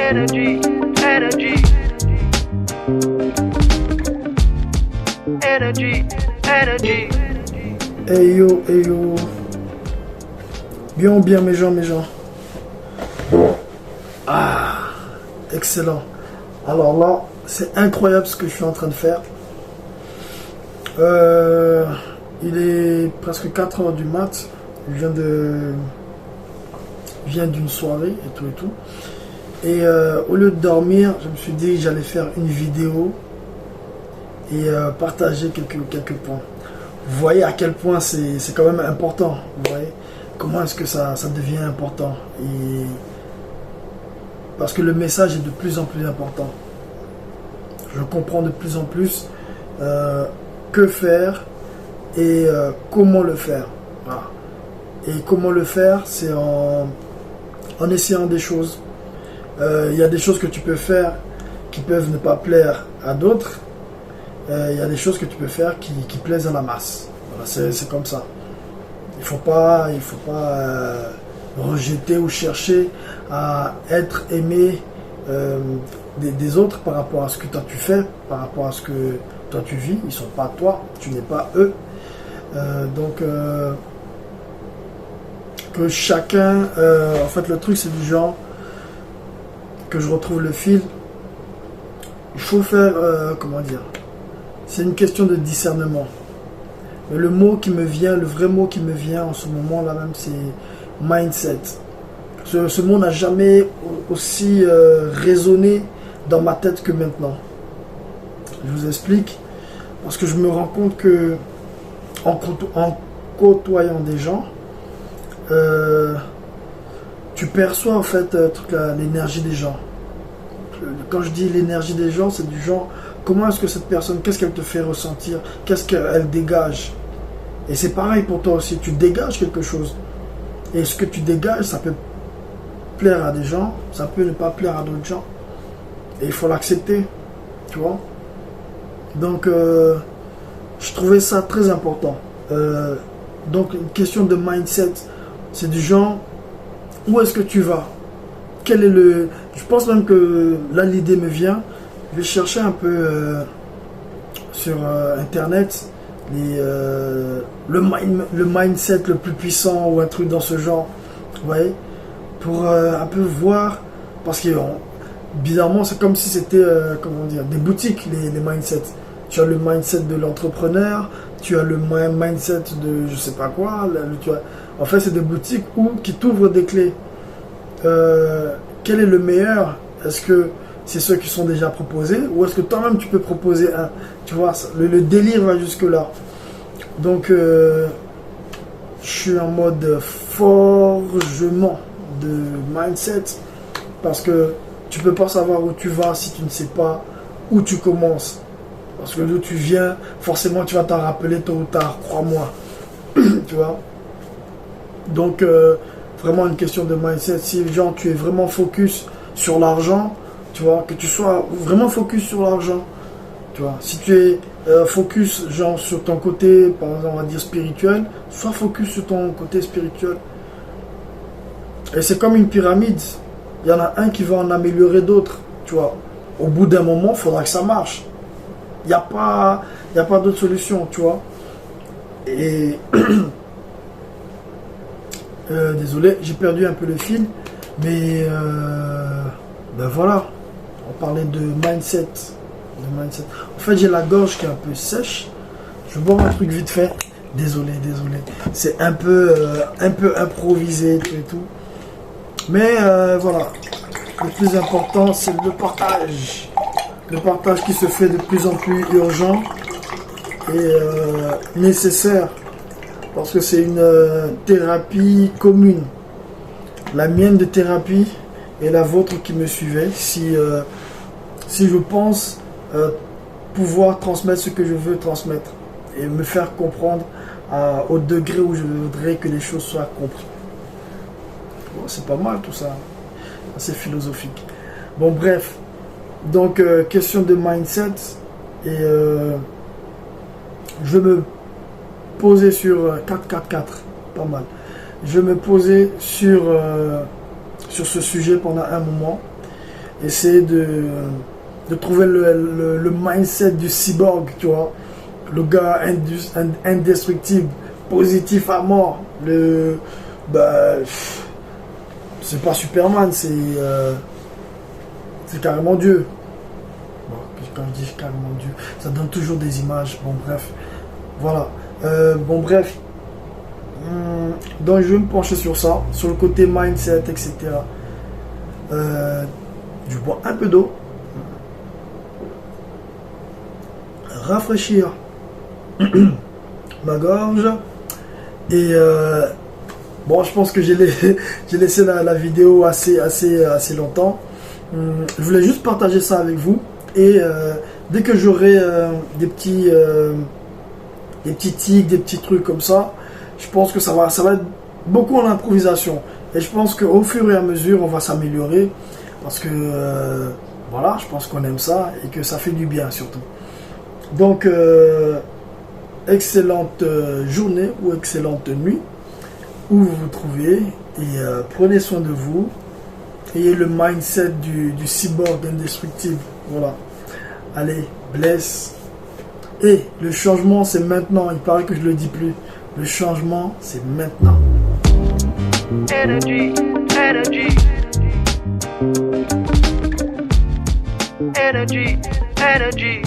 Energy, energy, energy, energy. Hey yo. Bien mes gens. Ah, excellent. Alors là, c'est incroyable ce que je suis en train de faire. Il est presque 4 heures du mat. Je viens d'une soirée et tout. Et au lieu de dormir, je me suis dit que j'allais faire une vidéo et partager quelques points. Vous voyez à quel point c'est quand même important. Vous voyez comment est-ce que ça devient important. Et parce que le message est de plus en plus important. Je comprends de plus en plus que faire et comment le faire. Voilà. Et comment le faire, c'est en essayant des choses. Il y a des choses que tu peux faire qui peuvent ne pas plaire à d'autres. Il y a des choses que tu peux faire qui plaisent à la masse. Voilà, c'est comme ça. Il faut pas rejeter ou chercher à être aimé des autres par rapport à ce que toi tu fais, par rapport à ce que toi tu vis. Ils sont pas toi, tu n'es pas eux. Donc que chacun, en fait le truc c'est du genre que je retrouve le fil. Il faut faire, comment dire, c'est une question de discernement. Mais le mot qui me vient, le vrai mot qui me vient en ce moment là même, c'est mindset. Ce mot n'a jamais aussi résonné dans ma tête que maintenant. Je vous explique. Parce que je me rends compte que en côtoyant des gens, tu perçois en fait l'énergie des gens. Quand je dis l'énergie des gens, c'est du genre, comment est-ce que cette personne, qu'est-ce qu'elle te fait ressentir, qu'est-ce qu'elle dégage. Et c'est pareil pour toi aussi, tu dégages quelque chose. Et ce que tu dégages, ça peut plaire à des gens, ça peut ne pas plaire à d'autres gens. Et il faut l'accepter, tu vois. Donc, je trouvais ça très important. Donc, une question de mindset, c'est du genre, où est-ce que tu vas? Quel est le... Je pense même que là, l'idée me vient. Je vais chercher un peu sur Internet le mindset le plus puissant ou un truc dans ce genre. Vous voyez? Pour un peu voir. Parce que bizarrement, c'est comme si c'était comment dire, des boutiques, les mindsets. Tu as le mindset de l'entrepreneur, tu as le mindset de je sais pas quoi. En fait, c'est des boutiques qui t'ouvrent des clés. Quel est le meilleur? Est-ce que c'est ceux qui sont déjà proposés ou est-ce que toi-même tu peux proposer un? Tu vois, le délire va jusque là. Donc je suis en mode forgement de mindset parce que tu peux pas savoir où tu vas si tu ne sais pas où tu commences. Parce que d'où tu viens, forcément tu vas t'en rappeler tôt ou tard, crois-moi. Tu vois. Donc vraiment une question de mindset. Si genre tu es vraiment focus sur l'argent, tu vois, que tu sois vraiment focus sur l'argent, tu vois. Si tu es focus genre sur ton côté, par exemple on va dire spirituel, sois focus sur ton côté spirituel. Et c'est comme une pyramide. Il y en a un qui va en améliorer d'autres, tu vois. Au bout d'un moment, il faudra que ça marche. Il n'y a pas d'autre solution, tu vois. Et désolé, j'ai perdu un peu le fil, mais ben voilà, on parlait de mindset. En fait, j'ai la gorge qui est un peu sèche. Je vais boire un truc vite fait. Désolé. C'est un peu improvisé et tout. Mais voilà, le plus important, c'est le partage. Le partage qui se fait de plus en plus urgent et nécessaire. Parce que c'est une thérapie commune. La mienne de thérapie et la vôtre qui me suivait. Si je pense pouvoir transmettre ce que je veux transmettre et me faire comprendre au degré où je voudrais que les choses soient comprises. Bon, c'est pas mal tout ça. C'est philosophique. Bon, bref. Donc, question de mindset. Et je vais me poser sur 444. Pas mal. Je vais me poser sur ce sujet pendant un moment. essayer de trouver le mindset du cyborg, tu vois. Le gars indestructible, positif à mort. C'est pas Superman, c'est carrément Dieu. Bon, quand je dis carrément Dieu, ça donne toujours des images. Bon, bref. Voilà. Bon, bref. Donc, je vais me pencher sur ça, sur le côté mindset, etc. Je bois un peu d'eau. Rafraîchir ma gorge. Et bon, je pense que j'ai laissé la vidéo assez longtemps. Je voulais juste partager ça avec vous. Et dès que j'aurai des petits tics, des petits trucs comme ça, je pense que ça va être beaucoup en improvisation. Et je pense qu'au fur et à mesure, on va s'améliorer. Parce que voilà, je pense qu'on aime ça et que ça fait du bien surtout. Donc, excellente journée ou excellente nuit où vous vous trouvez. Et prenez soin de vous. Ayez le mindset du cyborg indestructible. Voilà. Allez, bless. Et le changement, c'est maintenant. Il paraît que je le dis plus. Le changement, c'est maintenant. Energy, energy. Energy, energy.